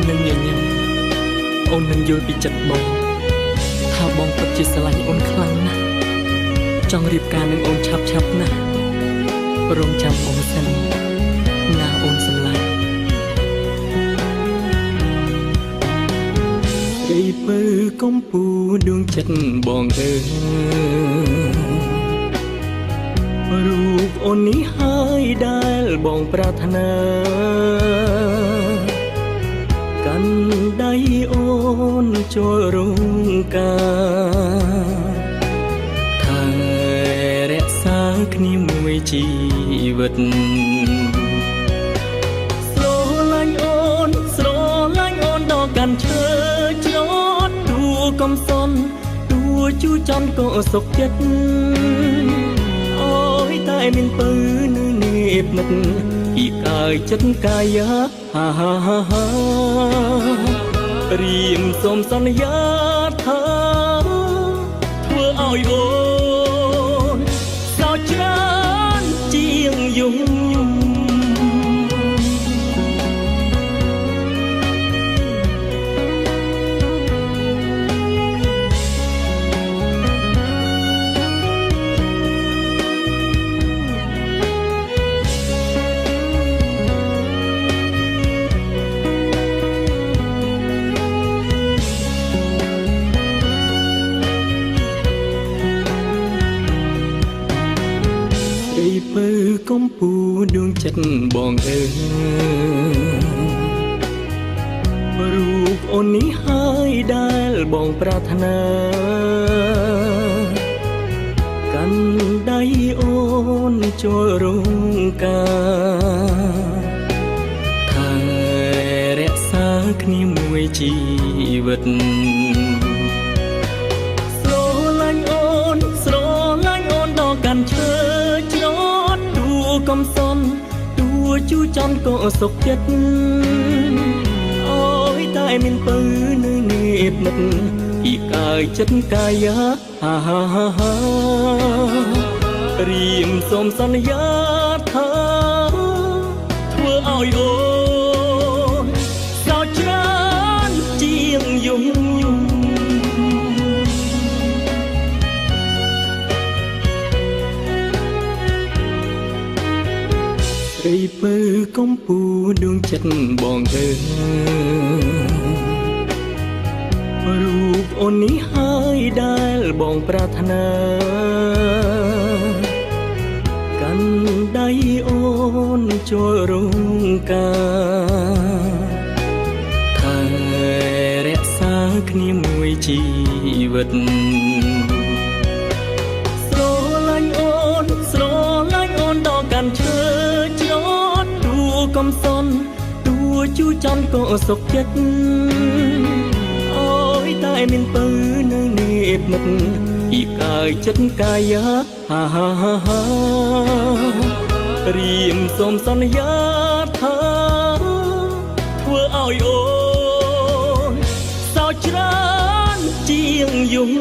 នឹងញញឹមអូននឹងយល់ពីចិត្តបងថាបងពិតជាស្រឡាញ់អូនខ្លាំងណាស់ចង់រៀបការនឹងអូនឆាប់ណាស់រងចាំអូនសិនណាអូនសម្លាញ់ស្រីពើកំពូដួងចិត្តបងអើយរូបអូននេះហើយដែលបងប្រាថ្នាកាន់ដៃអូនចូលរោងការថែរក្សាគ្នាមួយជីវិតស្រឡាញ់អូនដល់កាន់ឈើច្រត់ទួកំសន់ទួជូចន់ក៏សុខចិត្តអូយតែមានពើនៅនេះនឹកពីកាយចិត្តកាយាហារៀមសូមសន្យាថាធ្វើឲ្យអូនសោកច្រើនជាងយំពើកំពូដួងចិត្តបងអើយរូបអូននេះហើយដែលបងប្រាថ្នាកាន់ដៃអូនចូលរោងការថែរក្សាគ្នាមួយជីវិតស្រឡាញ់អូនដល់កាន់ឈើកំសន់ទួជូចន់ក៏សុខចិត្តអូយតែមានពើនៅនេះនឹកពីកាយចិត្តកាយាហារៀមសូមសន្យាថាធ្វើឲ្យអូនសោកច្រើនជាងយំស្រីពើកំពូដួងចិត្តបងអើយរូបអូននេះហើយដែលបងប្រាថ្នាកាន់ដៃអូនចូលរោងការថែរក្សាគ្នាមួយជីវិតស្រឡាញ់អូនដល់កាន់ឈើកំសន់ទួជូចន់ក៏សុខចិត្តអូយតែមានពើនៅនេះនឹកពីកាយចិត្តកាយាហារៀមសូមសន្យាថាធ្វើឲ្យអូនសោកច្រើនជាងយំ